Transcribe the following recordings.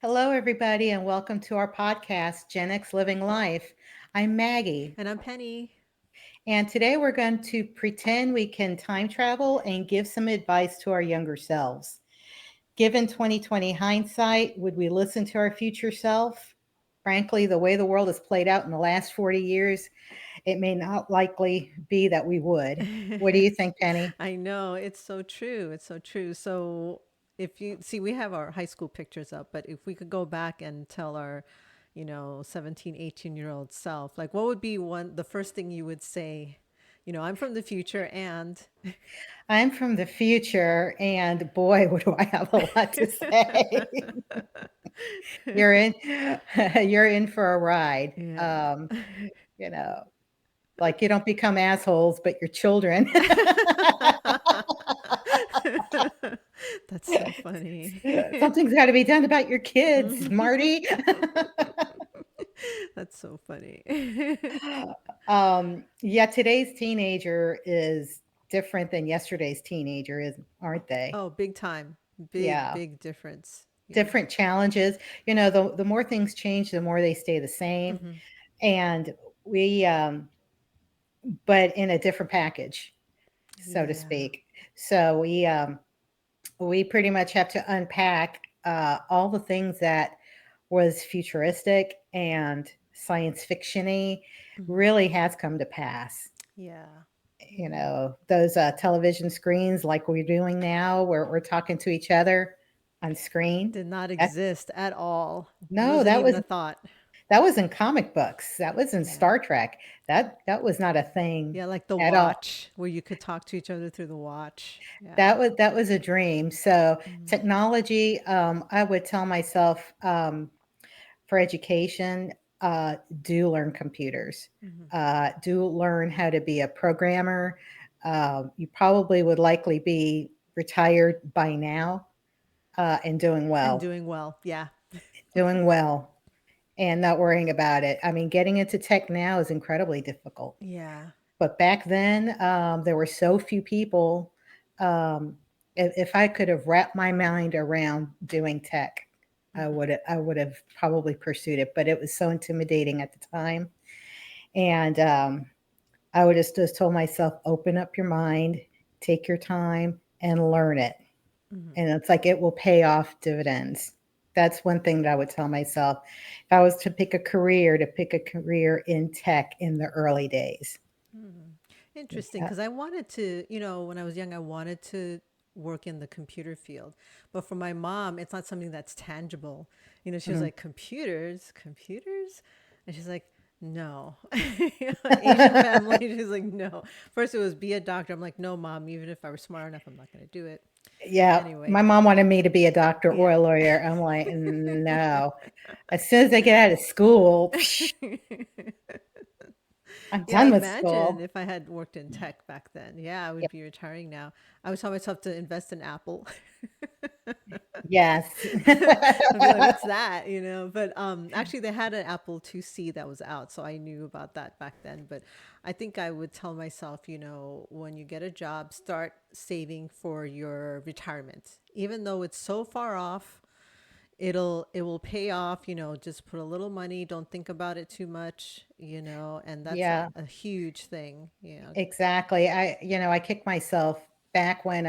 Hello, everybody, and welcome to our podcast, GenX Living Life. I'm Maggie, And I'm Penny. and today we're going to pretend we can time travel and give some advice to our younger selves. Given 2020 hindsight, would we listen to our future self? Frankly, the way the world has played out in the last 40 years, it may not likely be that we would. What do you think, Penny? I know, it's so true. It's so true. So if you see, we have our high school pictures up, but if we could go back and tell our, 17, 18-year-old self, like what would be the first thing you would say? I'm from the future and I'm from the future, and boy, would I have a lot to say. You're in, you're in for a ride. yeah. You know, like you don't become assholes, but your children. That's so funny. Something's got to be done about your kids, Marty. That's so funny. Yeah, today's teenager is different than yesterday's teenager, is aren't they? Oh, big time. Big, Yeah, big difference. Yeah. different challenges. The more things change, the more they stay the same, Hmm. and we, but in a different package, so to Yeah. speak. So we pretty much have to unpack all the things that was futuristic and science fictiony Hmm. really has come to pass. Yeah. Those television screens like we're doing now, where we're talking to each other on screen. Did not That, exist at all. no, Wasn't even a thought. that was in comic books. That was in Yeah. Star Trek. That was not a thing Yeah, like the at all. watch where you could talk to each other through the watch. Yeah. That was a dream. So Hmm. technology, I would tell myself, for education, do learn computers. Hmm. Do learn how to be a programmer. You probably would likely be retired by now, and doing And well, doing well. Yeah. doing well, and not worrying about it. I mean, getting into tech now is incredibly difficult. Yeah. But back then, there were so few people. Um, if I could have wrapped my mind around doing tech, Hmm. I would have probably pursued it. But it was so intimidating at the time, and I would just told myself, open up your mind, take your time, and learn it. Hmm. And it's like it will pay off dividends. That's one thing that I would tell myself. If I was to pick a career in tech in the early days. Hmm. Interesting, Yeah. because I wanted to, when I was young, I wanted to work in the computer field. But for my mom, it's not something that's tangible. She was Mhm. like, computers, computers? And she's like, no. Asian family, she's like, no. First it was be a doctor. I'm like, no, mom, even if I were smart enough, I'm not going to do it. Yeah, my Anyway, mom wanted me to be a doctor or yeah. a lawyer. I'm like, no. As soon as I get out of school, I'm Yeah, done with imagine school. if I had worked in tech back then. Yeah, I would Yep. be retiring now. I would tell myself to invest in Apple. Yes. I'd be like, what's that? But actually they had an Apple IIc that was out, so I knew about that back then. But I think I would tell myself, when you get a job, start saving for your retirement. Even though it's so far off, it will pay off, just put a little money, don't think about it too much, and that's a, Yeah. a huge thing. Exactly. I kicked myself back when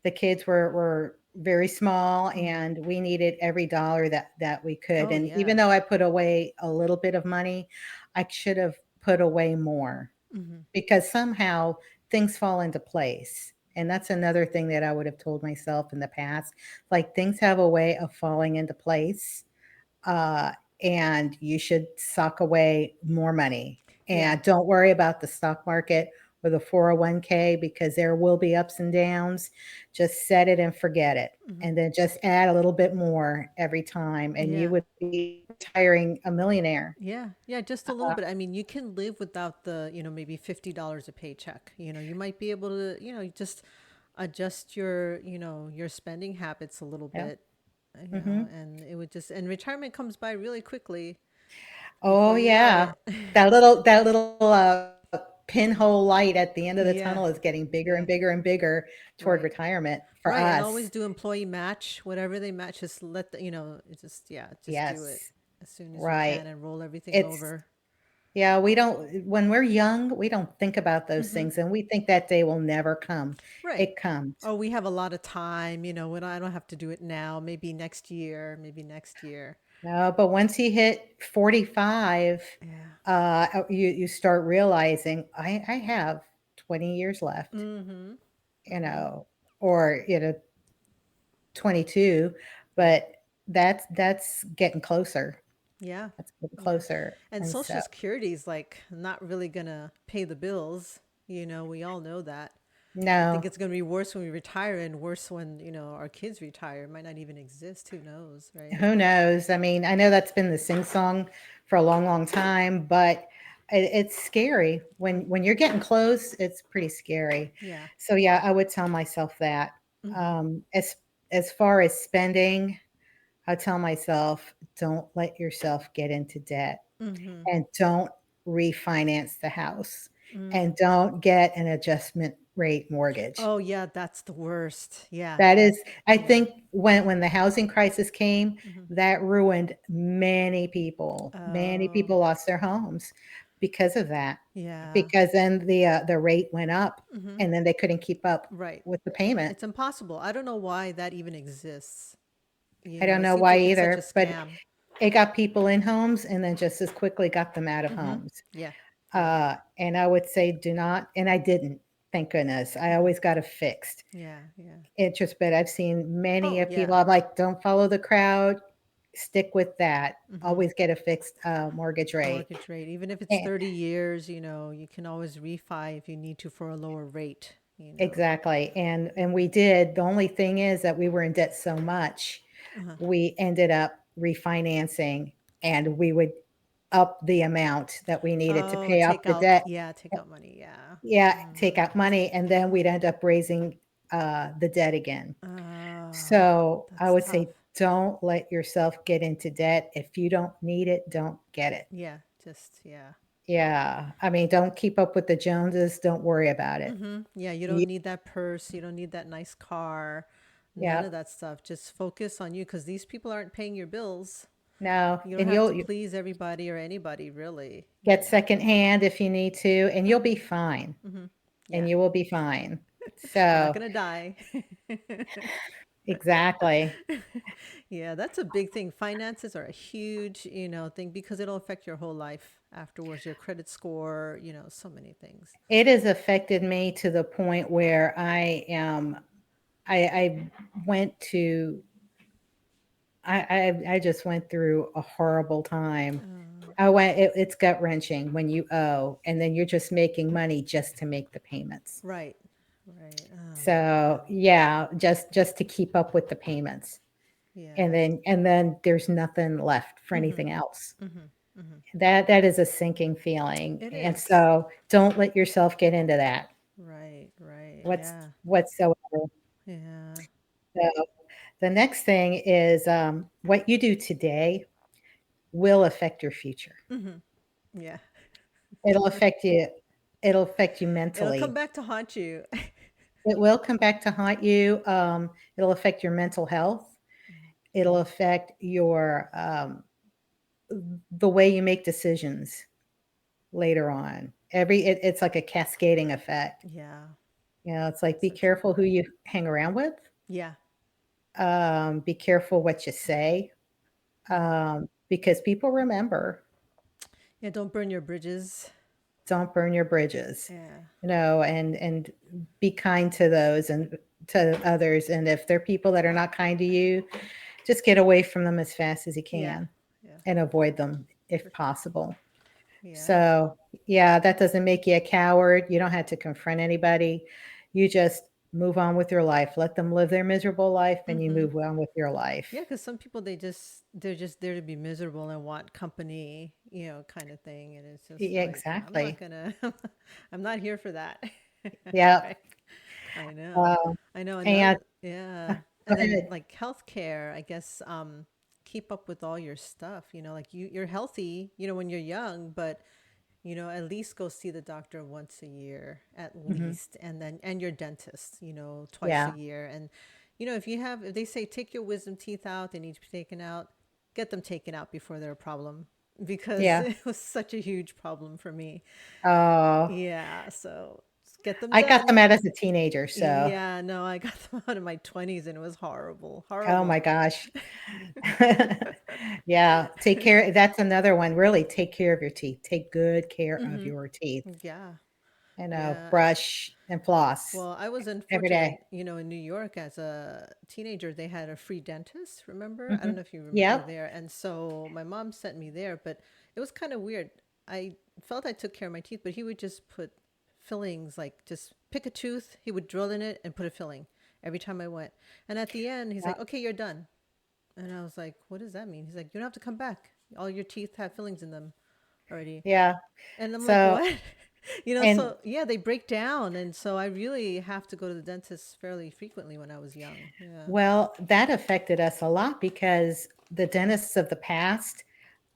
the kids were very small Hmm. and we needed every dollar that we could. Oh And even yeah. though I put away a little bit of money, I should have put away more Hmm. because somehow things fall into place. And that's another thing that I would have told myself in the past. Like things have a way of falling into place, uh, and you should sock away more money. Yeah. And don't worry about the stock market or the 401k because there will be ups and downs. Just set it and forget it. Hmm. And then just add a little bit more every time, and you Yeah. would be retiring a millionaire. Yeah, yeah, just a little bit. I mean, you can live without the, maybe $50 a paycheck. You might be able to, just adjust your, your spending habits a little Yeah. bit, Hmm. and it would just, and retirement comes by really quickly Oh before you know yeah. it. That little pinhole light at the end of the tunnel is Yeah. getting bigger and Yeah. bigger and bigger toward Right. retirement for Right. And us. always do employee match, whatever they match, just let it just, yeah, just do it Yes. as soon as you Right. can and roll everything It's over. Yeah, we don't when we're young, we don't think about those Hmm. things and we think that day will never come. Right. It comes. Oh, we have a lot of time, when I don't have to do it now, maybe next year, maybe next year. No, but once you hit 45, Yeah. you start realizing I have 20 years left, Mm-hmm. you Mm-hmm. know, or 22, Yeah. but that's getting closer. Yeah. That's getting Yeah. closer. And And so Social Security is like not really gonna pay the bills. We all know that. I think no, it's gonna be worse when we retire and worse when, our kids retire. It might not even exist. Who knows, right? who knows? I mean, I know that's been the sing song for a long, long time, but it's scary when you're getting close. It's pretty scary. Yeah. So yeah, I would tell myself that. Mm-hmm. As far as spending, I tell myself, don't let yourself get into debt, Mm-hmm. and don't refinance the house, Mm. and don't get an adjustment rate mortgage. Oh yeah, that's the worst. Yeah. That is, I Yeah. think when the housing crisis came, Mm-hmm. that ruined many people. Many Oh, people lost their homes because of that. yeah. Because then the rate went up, Mm-hmm. and then they couldn't keep up Right. with the payment. It's impossible. I don't know why that even exists. I don't It know seems why like it's such a either, but scam. it got people in homes and then just as quickly got them out of Mm-hmm. homes. Yeah. Yeah. And I would say do not, and I didn't, thank goodness. I Mm-hmm. always got it fixed. Yeah. Yeah. It just, but I've seen many Oh of yeah. people, I'm like, don't follow the crowd, stick with that. Mm-hmm. Always get a fixed mortgage rate. Mortgage rate, even if it's And 30 years, you can always refi if you need to for a lower rate. exactly. And we did. The only thing is that we were in debt so much, Uh-huh. we ended up refinancing, and we would up the amount that we needed to Oh, pay off take the out, debt. yeah, take out money. Yeah. Yeah, take Mm-hmm. out money, and then we'd end up raising the debt again. Oh, So I that's would tough. say don't let yourself get into debt. If you don't need it, don't get it. Yeah, just, yeah. Yeah. I mean, don't keep up with the Joneses. Don't worry about it. Mm-hmm. Yeah, you You, don't need that purse. You don't need that nice car. None yeah. of that stuff. Just focus on you because these people aren't paying your bills. No. You don't And have to you please everybody or anybody, really. get secondhand if you need to, and you'll be fine. Mm-hmm. And Yeah, you will be fine. you're not So, gonna die. exactly. Yeah, that's a big thing. Finances are a huge, thing because it'll affect your whole life afterwards, your credit score, so many things. It has affected me to the point where I am, I went to I just went through a horrible time. It's gut wrenching when you owe, and then you're just making money just to make the payments. Right. Right. Oh my So God. yeah, just to keep up with the payments, and Yeah. then there's nothing left for Mm-hmm. anything else. Mm-hmm. Mm-hmm. That is a sinking feeling, It and is. so don't let yourself get into that Right. Right. what's Yeah. whatsoever. Yeah. So the next thing is what you do today will affect your future. Mm-hmm. Yeah. It'll affect you. It'll affect you It'll come mentally. back to haunt you. It will come back to haunt you. It'll affect your mental health. It'll affect your the way you make decisions later on. It's like a cascading effect. Yeah. It's like be So careful true. who you hang around with. Yeah. Be careful what you say, Mm-hmm. because people remember. Yeah. Don't burn your bridges. Don't burn your bridges, Yeah. and be kind to those and to others. And if they're people that are not kind to you, just get away from them as fast as you Yeah. can Yeah. and avoid them if For sure. possible. Yeah. So, yeah, that doesn't make you a coward. You don't have to confront anybody. You just move on with your life. Let them live their miserable life, and you Mm-hmm. move on with your Yeah, life. because some people they're just there to be miserable and want company, kind of thing, and it's just Yeah, like I'm not exactly. gonna, I'm not here for that. Yeah. Right? I know. Uh, I know. and Another, yeah. go And then ahead. like healthcare, I guess, keep up with all your stuff, like you're healthy, when you're young, but at least go see the doctor once a year at Hmm. least. And then, and your dentist, twice a Yeah, year. And, if they say take your wisdom teeth out, they need to be taken out, get them taken out before they're a problem because yeah. it was such a huge problem for me. Oh, Yeah. So get them I got done. them out as a teenager, so Yeah, no, I got them out in my 20s and it was horrible. oh my Horrible. gosh. Yeah, take care. That's another one. Really take care of your teeth. Take good care of Mm-hmm. your teeth. Yeah. Yeah. Brush and floss Well, I was every day. unfortunate, in New York as a teenager, they had a free dentist, remember? I don't Hmm. know if you remember Yep. there. And so my mom sent me there, but it was kind of weird. I felt I took care of my teeth, but he would just put fillings, like just pick a tooth, he would drill in it and put a filling every time I went. And at the end, he's like, Yep. okay, you're done. And I was like, what does that mean? He's like, you don't have to come back. All your teeth have fillings in them already. Yeah. And I'm like, So, what? and So yeah, they break down. And so I really have to go to the dentist fairly frequently when I was young. Yeah. well, that affected us a lot because the dentists of the past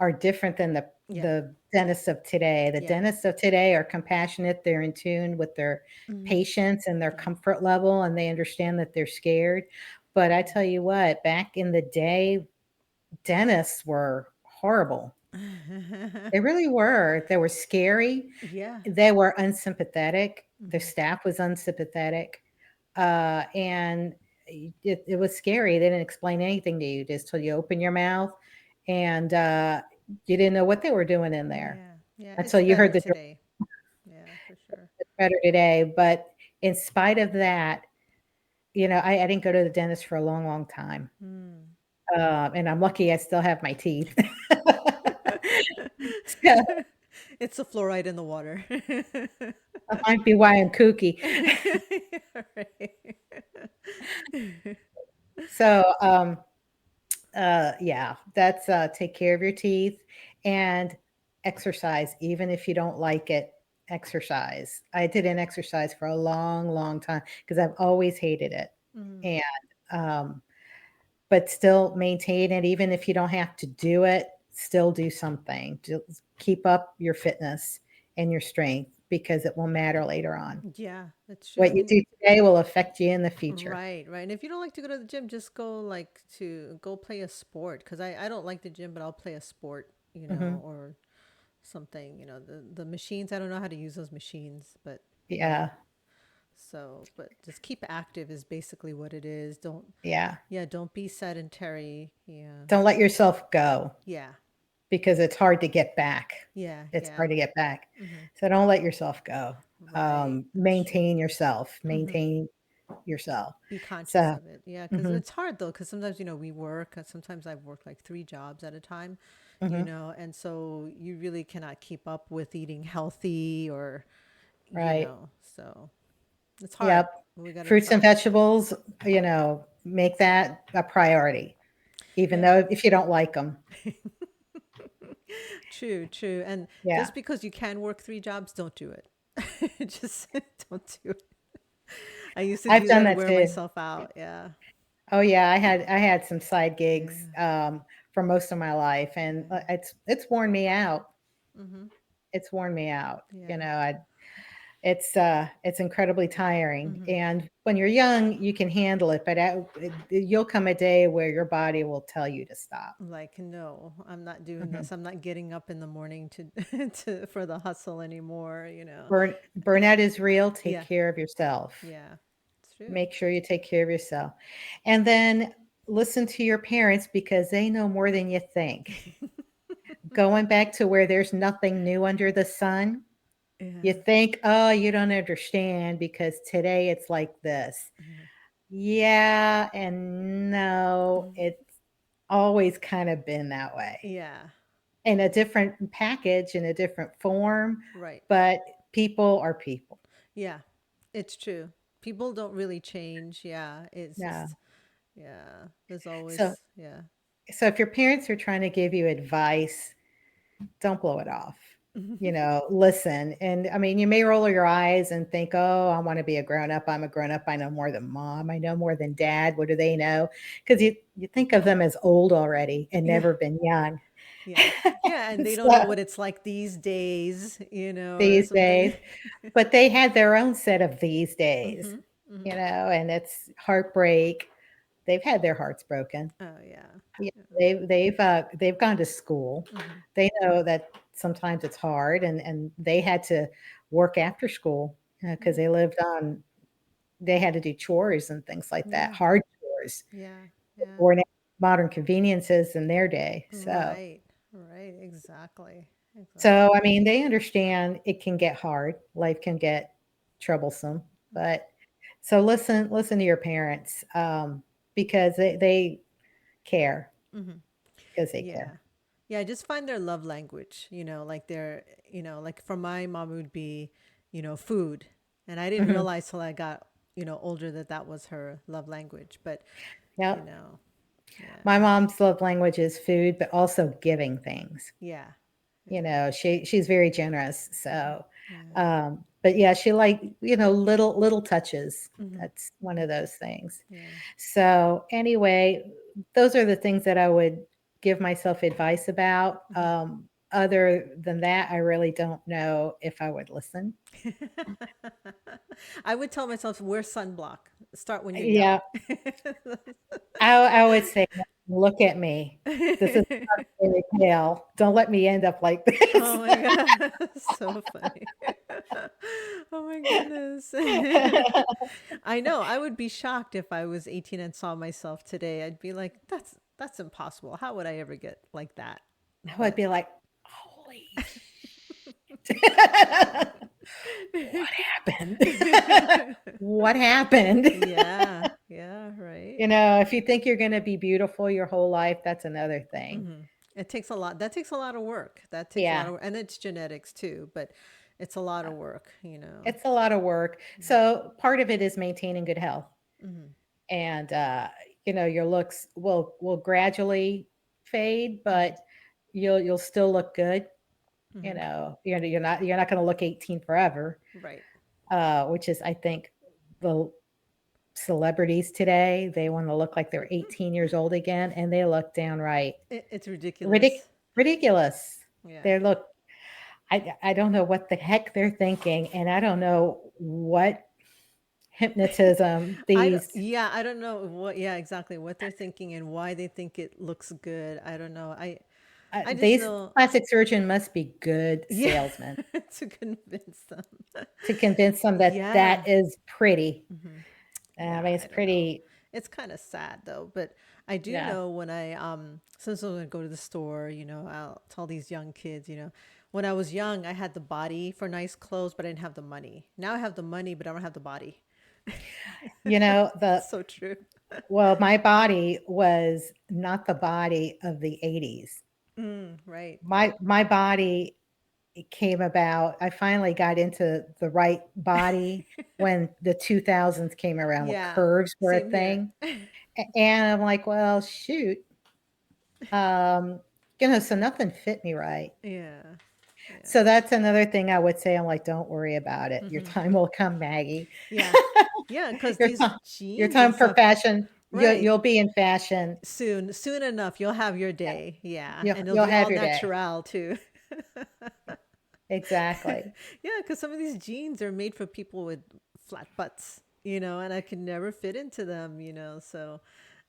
are different than the Yeah. the dentists of today. The Yeah. dentists of today are compassionate, they're in tune with their Hmm. patients and their Yeah. comfort level, and they understand that they're scared. But I tell you what, back in the day, dentists were horrible. They really were. They were scary. Yeah. They were unsympathetic. The Hmm. staff was unsympathetic. And it was scary. They didn't explain anything to you just till you open your mouth, and you didn't know what they were doing in there Yeah. Yeah. until It's you heard better the today. Yeah, for sure. better today. But in spite of that, I didn't go to the dentist for a long, long time. Mm. And I'm lucky I still have my teeth. So It's the fluoride in the water. that might be why I'm kooky. Right. So, yeah, that's take care of your teeth and exercise, even if you don't like it. Exercise. I didn't exercise for a long, long time because I've always hated it. Mm. And um, but still maintain it, even if you don't have to do it. Still do something. Just keep up your fitness and your strength because it will matter later on. Yeah, that's true. What you do today will affect you in the future. Right, right. And if you don't like to go to the gym, just go like to go play a sport. Because I don't like the gym, but I'll play a sport, Hmm. or something. The machines. I don't know how to use those machines, but yeah. Yeah, So, but just keep active is basically what it is. Don't, yeah. yeah, don't be sedentary. Yeah, Don't let yourself go yeah, because it's hard to get back. yeah, It's yeah. hard to get back. Mm-hmm. So don't let yourself go. Right. That's true. Maintain yourself. Mm-hmm. Maintain yourself. Be conscious So, of it. Yeah, because mhm, it's hard though. Because sometimes we work. Sometimes I've worked like three jobs at a time, mhm, and so you really cannot keep up with eating healthy or right. so it's hard. Yep. We got to Fruits and try. vegetables, make that a priority, even Yeah, though if you don't like them. true, true. And Yeah. just because you can work three jobs, don't do it. Just don't do it. I used to I've do done that and that wear too. myself out. Yeah, Oh yeah, I had some side gigs yeah. for most of my life, and Yeah. it's worn me out. Mm-hmm. It's worn me out. Yeah. It's incredibly tiring. Mm-hmm. And when you're young, you can handle it, but you'll come a day where your body will tell you to stop. Like, no, I'm not doing Mhm. this. I'm not getting up in the morning to for the hustle anymore. Burnout is real. Take Yeah. care of yourself. Yeah. It's true. Make sure you take care of yourself. And then listen to your parents because they know more than you think. Going back to where there's nothing new under the sun, you Yeah. think, oh, you don't understand because today it's like this. Yeah. Yeah, and no, it's always kind of been that way Yeah. in a different package, in a different form, Right. but people are people. Yeah. It's true. People don't really change. Yeah. It's No. just, yeah. There's So, always, yeah. so if your parents are trying to give you advice, don't blow it off. listen. And I mean, you may roll your eyes and think, oh, I want to be a grown up. I'm a grown up. I know more than mom. I know more than dad. What do they know? Because you think of them as old already and Yeah. never been young. Yeah. Yeah, and they don't know So what it's like these days, or these something. days, but they had their own set of these days, Mhm. Mhm. and it's heartbreak. They've had their hearts broken. Oh, yeah. Yeah, Yeah. they've gone to school. Mhm. They know that sometimes it's hard, and they had to work after school because Yeah. they had to do chores and things like that, Yeah. hard chores, Yeah. Yeah. or modern conveniences in their day. Right. Right. Exactly. So Exactly. I mean, they understand it can get hard, life can get troublesome, but so listen to your parents because they care Mhm. because they care. Yeah. Yeah, I just find their love language, like like for my mom it would be, food. And I didn't Mhm. realize till I got, older that that was her love language. But, you Yep. know, My yeah. mom's love language is food, but also giving things. Yeah. Yeah. She's very generous. Mhm. So, Yeah. but yeah, she like little touches. Mhm. That's one of Mhm. those things. Yeah. So anyway, those are the things that I would give myself advice about. Mhm. Other than that, I really don't know if I would listen. I would tell myself wear sunblock. Start when you're young. Yeah, I would say, look at me. This is not a fairy tale. Don't let me end up like this. Oh my god, so funny. Oh my goodness. I know, I would be shocked if I was 18 and saw myself today. I'd be like, that's impossible. How would I ever get like that? I would But be like, holy shit. What happened? What happened? yeah, yeah, right. If you think you're going to be beautiful your whole life, that's another thing. Hmm. It takes a lot. That takes a lot of work. That takes a lot Yeah, of work. And it's genetics too, but it's a lot of work. it's a lot of work. So part of it is maintaining good health, Hmm. and your looks will gradually fade, Hmm. but you'll still look good. Hmm. You're not going to look 18 forever, Right. which is I think the celebrities today, they want to look like they're 18 years old again, and they look downright It's ridic- ridiculous. ridiculous. Yeah. They look. I don't know what the heck they're thinking, and I don't know what hypnotism these I don't know yeah, exactly what they're thinking and why they think it looks good. I don't know. I just these know, plastic surgeon must be good yeah, salesmen to convince them. to convince them that Yeah. that is pretty. Hmm. I Yeah, mean, it's I don't know. pretty. It's kind of sad though, but I do Yeah. know when I since I go to the store, I'll tell these young kids, when I was young, I had the body for nice clothes, but I didn't have the money. Now I have the money, but I don't have the body. The So true. well, my body was not the body of the 80s. Mm, right. My body came about. I finally got into the right body when the 2000s came around with Yeah, curves were a same here. thing. And I'm like, well, shoot. Um, so nothing fit me right. Yeah. So Yeah. that's another thing I would say. I'm like, don't worry about it. Your Hmm. time will come, Maggie. Yeah. Yeah, because your these time, your jeans time and for stuff, fashion. right. You'll be in fashion. Soon enough, you'll have your Yeah, day. Yeah. And it'll you'll be all have your day. natural too. Exactly. Yeah, because some of these jeans are made for people with flat butts, and I could never fit into them. So,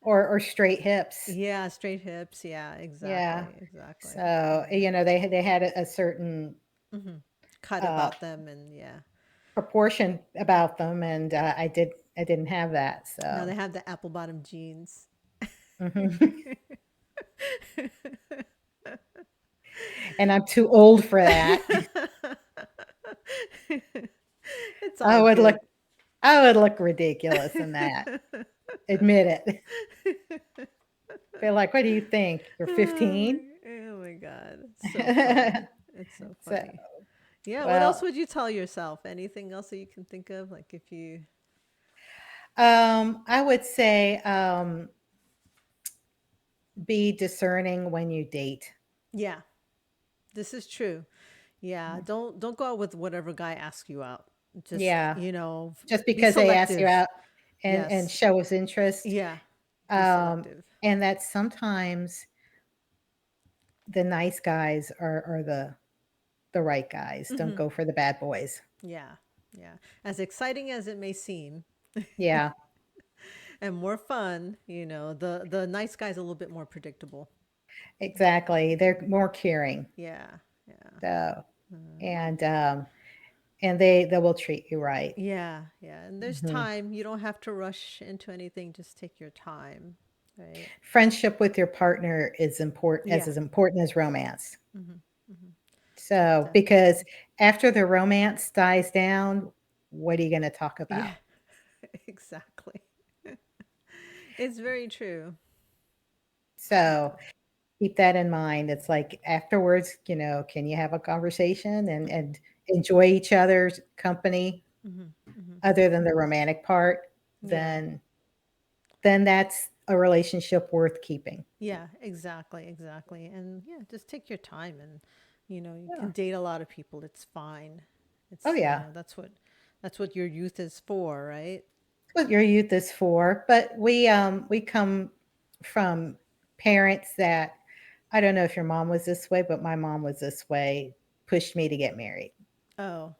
Or straight hips. yeah, straight hips. Yeah, Yeah. exactly. Exactly. So, Yeah. they had a certain Hmm. Cut uh, about them. And yeah. proportion about them, and I didn't have that. Now So, they have the apple bottom jeans. mhm. And I'm too old for that. It's I all would look good. I would look ridiculous in that. Admit it. They're like, "What do you think? You're 15?" Oh my God. It's so funny. It's so So, funny. Yeah, what else well, would you tell yourself? Anything else that you can think of? Like if you, I would say, be discerning when you date. yeah, this is true. Yeah, don't go out with whatever guy asks you out. Just, Yeah, just be because they ask you selective. out and Yes. show us interest. Yeah. Be Um, selective. and that sometimes the nice guys are the right guys. Don't Hmm. go for the bad boys. Yeah. Yeah. As exciting as it may seem Yeah, and more fun, the nice guy's a little bit more predictable. exactly. They're more caring. Yeah. Yeah. So Uh, and they will treat you right. yeah. Yeah. And there's Hmm. time. You don't have to rush into anything. Just take your time. Right. Friendship with your partner is Yeah. as important as romance. Hmm. Hmm. So because Definitely. after the romance dies down, what are you going to talk Yeah. about? Exactly. It's very true. So Yeah. keep that in mind. It's like afterwards, can you have a conversation and enjoy each other's company Hmm. Hmm. other than the romantic part? Yeah. Then then that's a relationship worth keeping. Yeah, exactly, exactly. And yeah, just take your time and you can Yeah. date a lot of people. It's fine. Oh It's, yeah. that's what your youth is for, right? What your youth is for, but we come from parents that I don't know if your mom was this way, but my mom was this way, pushed me to get married. Oh.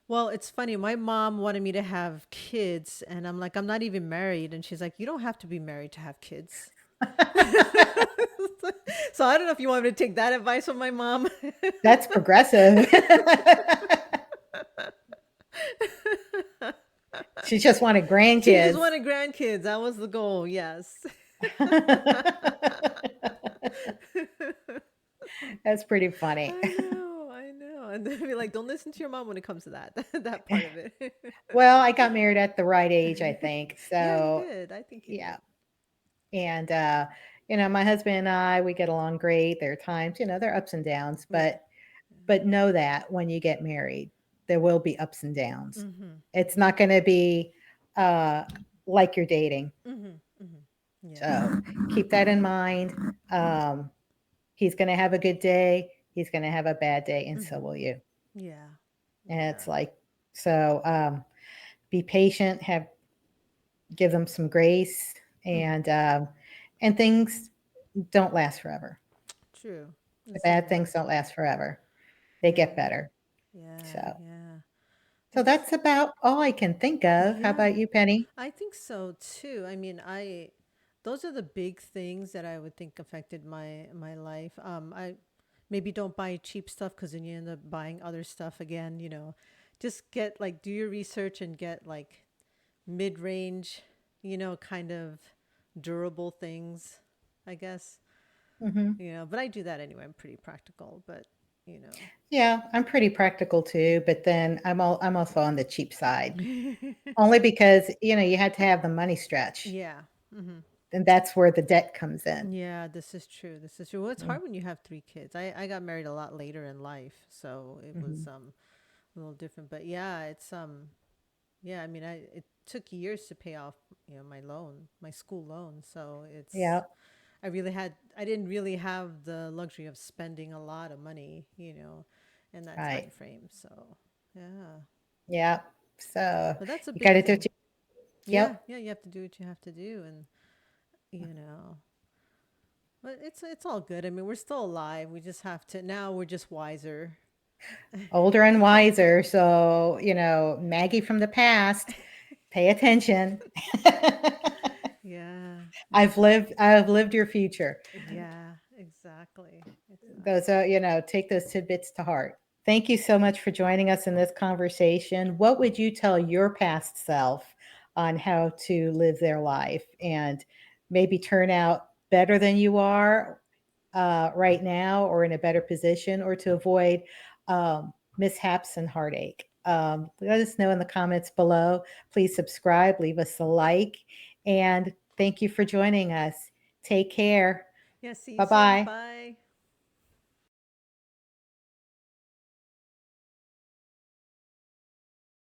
Well, it's funny. My mom wanted me to have kids and I'm like, I'm not even married, and she's like, you don't have to be married to have kids. So I don't know if you want me to take that advice from my mom. That's progressive. She just wanted She just grandkids. wanted grandkids. That was the goal. Yes. That's pretty funny. I know, I know. And then be like, don't listen to your mom when it comes to that, that part of it. Well, I got married at the right age, I think. Yeah, you So, did. I think you yeah. did. And my husband and I, we get along great. There are times, there are ups and downs, Yeah. but know that when you get married, there will be ups and downs. Mm-hmm. It's not going to be uh, like you're dating. Mm-hmm. Mm-hmm. Yeah. So keep that in mind. Um, he's going to have a good day. He's going to have a bad day, and so Mm-hmm. will you. Yeah. And Yeah. it's like, so be patient. Give them some grace, Mm-hmm. and things don't last forever. True. The This is bad very things don't true. last forever. They get Yeah. better. Yeah. So, Yeah. so It's that's about all I can think of. How Yeah. about you, Penny? I think so too. I mean, those are the big things that I would think affected my life. I maybe don't buy cheap stuff because then you end up buying other stuff again. Just get like do your research and get like mid range, kind of durable things, I guess. Hmm. But I do that anyway. I'm pretty practical, but Yeah, I'm pretty practical too, but then I'm also on the cheap side. Only because, you had to have the money stretch. yeah. Hmm. And that's where the debt comes in. Yeah, this is true. This is true. Well, it's Mm-hmm. hard when you have three kids. I got married a lot later in life, so it was Mm-hmm. a little different. But yeah, it's yeah, I mean, it took years to pay off, my loan, my school loan. So Yeah, I didn't really have the luxury of spending a lot of money, in that right. time frame. So, yeah. Yeah. So But that's a you got big to do what thing. you, Yeah, yep. yeah, you have to do what you have to do, and you know, but it's all good. I mean, we're still alive. We just have to now. We're just wiser. Older and wiser. So, Maggie from the past, pay attention. Yeah, I've exactly. lived your future. Yeah, exactly. Those Exactly. are, take those tidbits to heart. Thank you so much for joining us in this conversation. What would you tell your past self on how to live their life and maybe turn out better than you are right now, or in a better position, or to avoid mishaps and heartache? Let us know in the comments below. Please subscribe, leave us a like, and thank you for joining us. Take care. Yeah, see you Bye soon. bye. Bye.